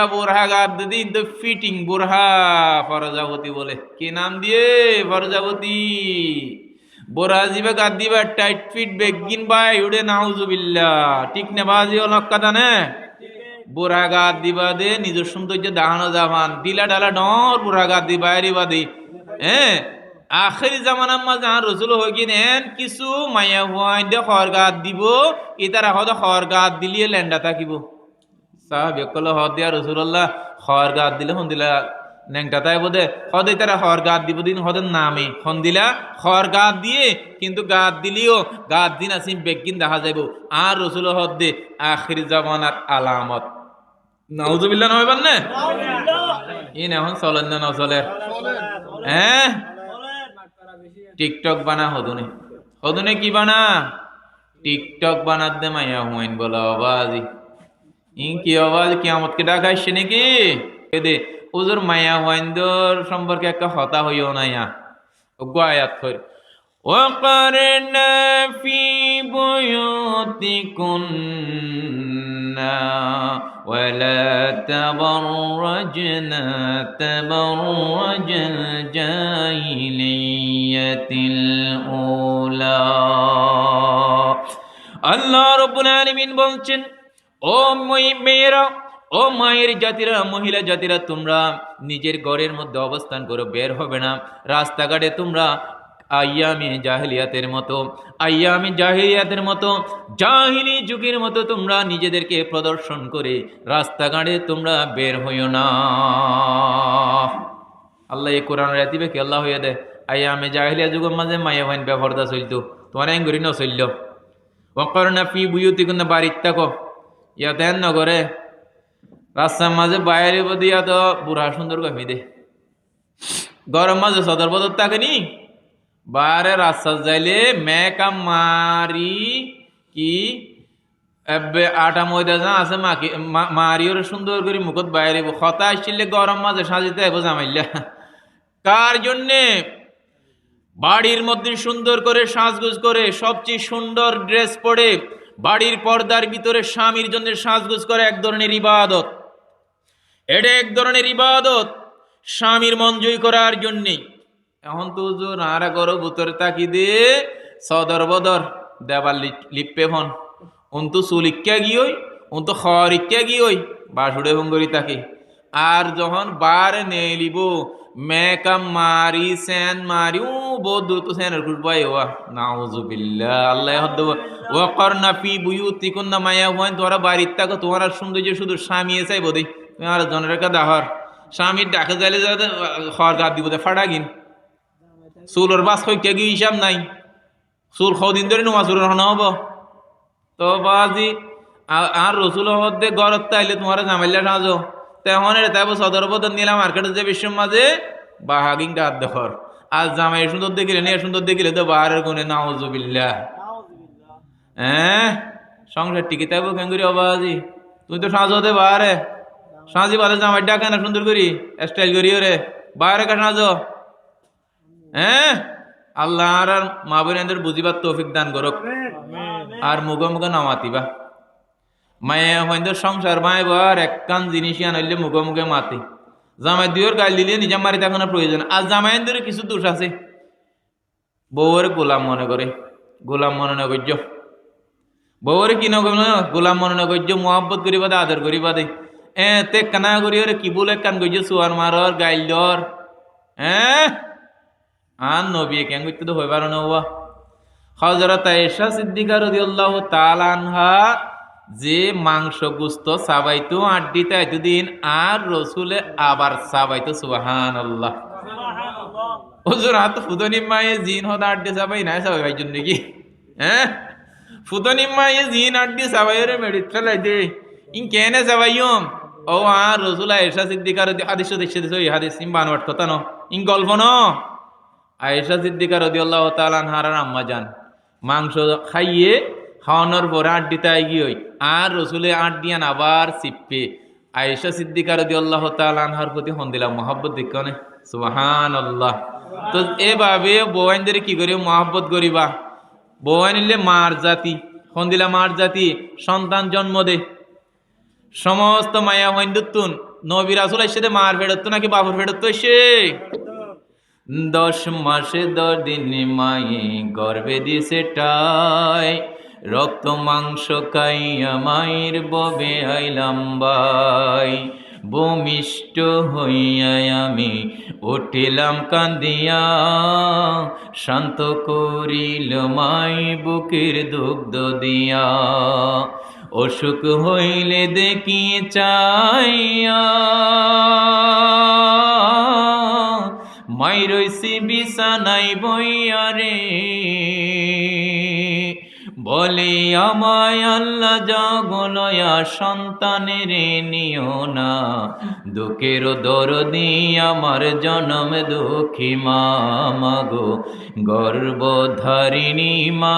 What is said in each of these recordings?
বুড়হা গাদ দিন তো ফিটিং বুড়হা ফরজাবতী বলে কি নাম দিয়ে ফরজাবতী বোরা জিবা গাদ দিবা টাইট ফিট বেগিন বাই উড়ে নাউজুবিল্লাহ ঠিক না বাজি অলক্কাতা নে বুড়া গাদ দিবা দে নিজের সৌন্দর্য দাহানো জামান দিলা ডালা ডর বুড়া গাদ দিবা এরিবা দি হ্যাঁ আখেরি জামানার মাঝে আর রসুল হয়ে কিনেন কিছু মায়া হুয়াইন দে খর গাদ দিব ইতারা হয়তো খর গাদ দিলিয়ে ল্যান্ডা থাকিব সাহাবী কল হদ দিয়া রাসূলুল্লাহ খর গাদ দিলে হন দিলা নেংটা তাই বোধে হদে তারা খর গাদ দিব দিন হদের নামে হন দিলা খর গাদ দিয়ে কিন্তু গাদ দিলিও গাদ দিন আসিম বেগিন দেখা যাইব আর রাসূল হদ দে আখির জামানার আলামত নাউজুবিল্লাহ নয় বান্নে ইন এখন চলেন না চলে হ্যাঁ টিকটক বানা হদুনে কি বানা টিকটক বানাত দে মাইয়া হুয়াইন বলা আওয়াজি কি আওয়াজ কিয়ামত কে ডাক আসছে নাকি এদে হুজুর মায়া ওয়াইন্দর সম্পর্কে একটা হতা হইও না ইয়া ওগো আয়াত কই ওয়াকারনা ফি বুয়ুতিকুন্না ওয়ালা তাবাররাজনা তাবাররাজাল জাহিলিয়াতিল উলা আল্লাহ রাব্বুল আলামিন বলছেন ও মেয়েরা ও মায়ের জাতিরা মহিলা জাতিরা তোমরা নিজের ঘরের মধ্যে অবস্থান করো বের হবে না রাস্তাঘাটে তোমরা আইয়ামে জাহিলিয়াতের মতো জাহিলি যুগের মতো তোমরা নিজেদেরকে প্রদর্শন করে রাস্তাঘাটে তোমরা বের হইও না আল্লাহ এই কোরআন রাতিবে কি আল্লাহ হইয়া দে আইয়ামে জাহিলিয়া যুগের মাঝে মায়া ভাইন ব্যবহারটা চলতো তোমার এঙ্গুরি ন চলল ওয়াকারনা ফি বুয়ুতিকুন্না বাড়ির থাকো ইয়া দেন নগরে রাস্তার মাঝে বাইরে দিয়া তো বুড়া সুন্দর কমি দে গরম মাঝে সদর বদর থাকেনি বারে রাস্তা যাইলে মেকা মারি কি আটা ময়দা যা আছে মারিওর সুন্দর করে মুখত বাইরে কথা আসছিলে গরম মাঝে সাজিতে আইব জামাইল্লা কার জন্যে বাড়ির মধ্যে সুন্দর করে সাজগুজ করে সবচেয়ে সুন্দর ড্রেস পরে বাড়ির পর্দার ভিতরে স্বামীর জন্য সাজগুজ করে এক ধরনের ইবাদত এটা এক ধরনের ইবাদত স্বামীর মন জয় করার জন্যে এখন তো নারা করো ভিতরে তাকি দিয়ে সদর বদর দেবার লিপে ফন উন তো চুলিকা গিয়ে উন তো খরিকা গিয়ে বাসুড়ে ভঙ্গরি তাকে আর যখন বার নেলিব মেকাম মারি সেন মারি ও বহুত দূর তো সেনের খুশবাই ওয়া নাউজুবিল্লাহ আল্লাহ হদ ওয়াকারনা ফি বুয়ুতিকুন্না মায়া হুয়াইন তোরা বাড়ির থাকো তোমার সৌন্দর্য শুধু স্বামী এসাই বোধই তুমি আর জনের কা দাহর স্বামীর ডাকে যাইলে যাতে খর গাদ দিব ফাটা গিন চুলোর বাস হই কে গি হিসাব নাই চুল দিন ধরে নোয়া চুলোর হন হব তো বাজি আর রসুল হদে গরত তাইলে তোমার জামাইলা সাজো তেমন তাই সদর বদর নিলাম মার্কেটে যে বিশ্বের মাঝে বাহাগিং গাদ দেখর আর জামাই সুন্দর দেখিলে নিয়ে সুন্দর দেখিলে তো বাহারের গুণে নাউজুবিল্লাহ হ্যাঁ সংসার টিকে তাইব কেঙ্গুরি অবাজি তুই তো সাজো দে বাহারে সাজি বলে জামাই ডাকে না সুন্দর করি স্টাইল করি ওরে বাহারে কা সাজো হ্যাঁ আল্লাহ আর মা বোনের বুঝিবার তৌফিক দান করক আর মুখ মুখ নামাতিবা মায়ে হইন্দর সংসার মায় বার এক কান জিনিস আনলে মুখে মুখে মাতি জামাই দুইয়ের গাল দিলে নিজে মারি থাকার প্রয়োজন আর জামাইদের কিছু দোষ আছে বউয়ের গোলাম মনে করে গোলাম মনে নগর্য বউয়ের কি নগর গোলাম মনে নগর্য মোহাব্বত করিবা দে আদর করিবা দে তে কানা করি ওরে কি বলে কান গজ্য সুয়ার মারর গাইল দর হ্যাঁ আর নবী কেন করতে তো হইবার না হওয়া হযরত আয়েশা সিদ্দিকা রাদিয়াল্লাহু তাআলা আনহা যে মাংস গুস্ত সাবাইতো আড্ডিতে এতদিন আর রসুলে আবার সাবাইতো সুবহানাল্লাহ হুজুর হাত ফুদনি মায়ে জিন হদ আড্ডি সাবাই নাই সাবাই ভাই জন্য কি হ্যাঁ ফুদনি মায়ে জিন আড্ডি সাবাই রে মেডিট ফেলাই দে ইন কেনে সাবাইও ও আর রসুল আয়েশা সিদ্দিকা হাদিস দেখছে এই হাদিস ইন বানওয়াট কথা ন ইন গল্প ন আয়েশা সিদ্দিকা রাদিয়াল্লাহু তাআলা আনহার আম্মা জান মাংস খাইয়ে খাওয়ানোর পরে আড্ডিতে গিয়ে আর রসুলে আড্ডিয়ান আবার চিপে আয়েশা সিদ্দিকা রাদিয়াল্লাহু তাআলা আনহার প্রতি হন দিলাম মহব্বত দেখনে সুবহানাল্লাহ তো এভাবে বউয়ানদের কি করি মহব্বত করিবা বউয়ান নিলে মার জাতি হন দিলা মার জাতি সন্তান জন্ম দে সমস্ত মায়া হইন্দুতুন নবী রাসূল এসে মার ফেরত নাকি বাবুর ফেরত এসে 10 মাসে 10 দিন মায়ে গর্ভে দিছে টাই রক্ত মাংস খাইয়া মায়ের ববে আইলাম বাই ভূমিষ্ঠ হইয়া আমি উঠিলাম কান্দিয়া শান্ত করিল মাই বুকের দুগ্ধ দিয়া অসুখ হইলে দেখি চাইয়া মাই রইছি বিছানাই বইয়া রে বলে আমায় আল্লাহ জগলয়া সন্তানের নিও না দুঃখের দরদি আমার জনম দুঃখী মা মাগো গর্ভধারিণী মা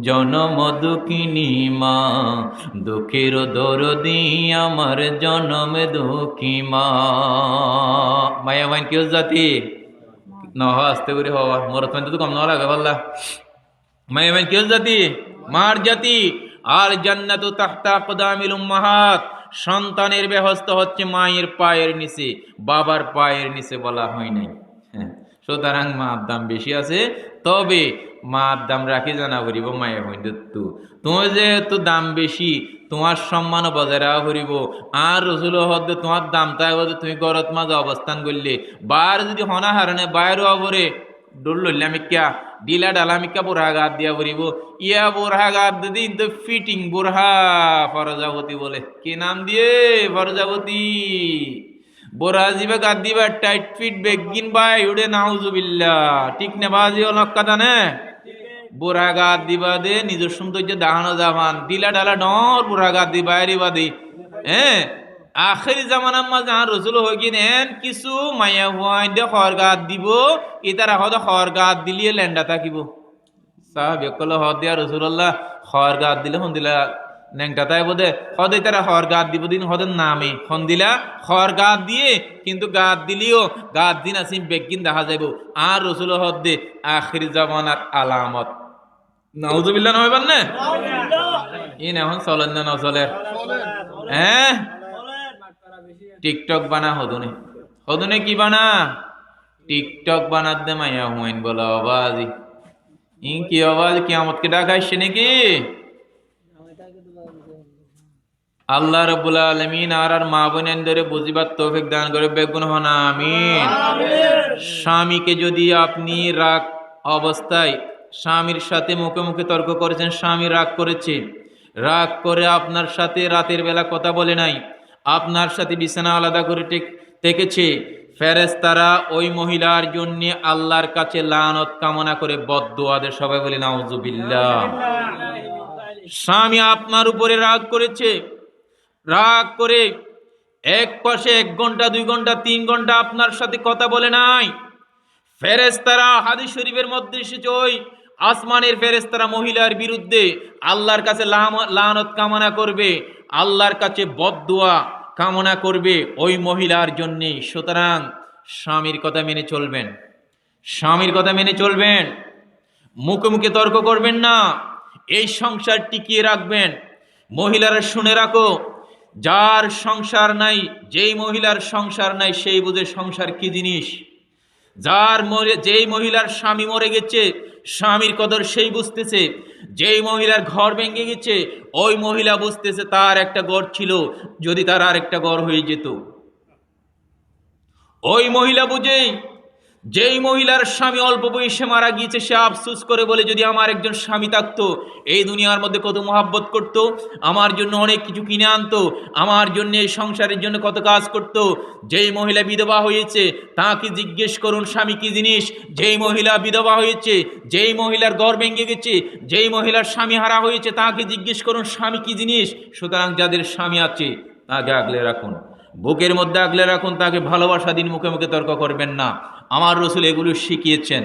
জনম দুঃখিনী মা দুঃখের দরদি আমার জনম দুঃখী মা মায়া মাইন কেউ জাতি নহ আস্তে করে হওয়া মরত তো কম না লাগে পাল্লা মায়া মাইন কেউ জাতি মার জাতি আর জান্নাতু তাহতা আকদামিল উম্মাহাত সন্তানের বেহস্ত হচ্ছে মায়ের পায়ের নিচে বাবার পায়ের নিচে বলা হয় নাই সুতরাং মার দাম বেশি আছে তবে মার দাম রাখি জানা করিব মায়ের হইন্দু তোমার যেহেতু দাম বেশি তোমার সম্মান বজায় রাখা করিব আর রসুল হদ্দ তোমার দাম তাই তুমি গরত মাঝে অবস্থান করলে বার যদি হনা হারণে বাইরও অবরে ডোল লইলামিকা ডিলা ডালামিকা বোরহা গাত দিয়া করিব ইয়া বোরহা গাত দিদি তো ফিটিং বোরহা ফরজাবতী বলে কি নাম দিয়ে ফরজাবতী বোরহা জিবা গাত দিবা টাইট ফিট বেগিন বাই উড়ে নাউজুবিল্লাহ ঠিক না বাজি অলক্কা জানে বোরহা গাত দিবা দে নিজের সৌন্দর্য দাহানো জামান ডিলা ডালা ডর বোরহা গাত দিবা এরিবা দি হ্যাঁ আখেরি জামানার মাঝে আর রসুল হয়ে গিয়েন কিছু মায়া হুয়াই দে খরগাত দিব ইতারা হদ খরগাত দিলিয়ে লেন্ডা থাকিব সাহাবে কল হদ দিয়া রসুল্লাহ খরগাত দিলে হন্দিলা লেংটা তাই বোধে হদ ইতারা খরগাত দিব দিন হদের নামে হন্দিলা খরগাত দিয়ে কিন্তু গাত দিলিও গাত দিন আসিম বেগিন দেখা যাইব আর রসুল হদ দে আখেরি জামানার আলামত নাউজুবিল্লাহ নয় পারনে ইন এখন চলেন না নচলে হ্যাঁ টিকটক বানা হদুনে হদুনে কি বানা টিকটক বানাত দে মাইয়া হুয়াইন বলা আওয়াজি ইন কি আওয়াজ কিয়ামত কে ডাক আসছে নাকি আল্লাহ রাব্বুল আলামিন আর মা বোনেন ধরে বুঝিবার তৌফিক দান করে বেগুন হন আমিন স্বামীকে যদি আপনি রাগ অবস্থায় স্বামীর সাথে মুখে মুখে তর্ক করেছেন স্বামী রাগ করেছে রাগ করে আপনার সাথে রাতের বেলা কথা বলে নাই আপনার সাথে বিছানা আলাদা করে থেকেছে ফেরেশতারা ওই মহিলার জন্য আল্লাহর কাছে লানত কামনা করে বদদুয়া দেয় সবাই বলে নাউজুবিল্লাহ স্বামী আপনার উপরে রাগ করেছে রাগ করে এক পাশে 1 ঘন্টা 2 ঘন্টা 3 ঘন্টা আপনার সাথে কথা বলে নাই ফেরেশতারা হাদিস শরীফের মধ্যে এসেছে ওই আসমানের ফেরেশতারা মহিলার বিরুদ্ধে আল্লাহর কাছে লানত কামনা করবে আল্লাহর কাছে বদদুয়া কামনা করবে ওই মহিলার জন্য সুতরাং স্বামীর কথা মেনে চলবেন স্বামীর কথা মেনে চলবেন মুখে মুখে তর্ক করবেন না এই সংসার টিকিয়ে রাখবেন মহিলারা শুনে রাখো যার সংসার নাই যেই মহিলার সংসার নাই সেই বুঝে সংসার কি জিনিস যেই মহিলার স্বামী মরে গেছে স্বামীর কদর সেই বুঝতেছে যেই মহিলার ঘর ভেঙে গেছে ওই মহিলা বুঝতেছে তার একটা ঘর ছিল যদি তার আর একটা ঘর হয়ে যেত ওই মহিলা বুঝে যেই মহিলার স্বামী অল্প বয়সে মারা গিয়েছে সে আফসোস করে বলে যদি আমার একজন স্বামী থাকতো এই দুনিয়ার মধ্যে কত মহাব্বত করতো আমার জন্য অনেক কিছু কিনে আনতো আমার জন্য এই সংসারের জন্য কত কাজ করতো যেই মহিলা বিধবা হয়েছে তাকে জিজ্ঞেস করুন স্বামী কি জিনিস যেই মহিলা বিধবা হয়েছে যেই মহিলার ঘর ভেঙে গেছে যেই মহিলার স্বামী হারা হয়েছে তাকে জিজ্ঞেস করুন স্বামী কি জিনিস সুতরাং যাদের স্বামী আছে তাকে আগলে রাখুন বুকের মধ্যে আগলে রাখুন তাকে ভালোবাসা দিন মুখে মুখে তর্ক করবেন না আমার রসুল এগুলো শিখিয়েছেন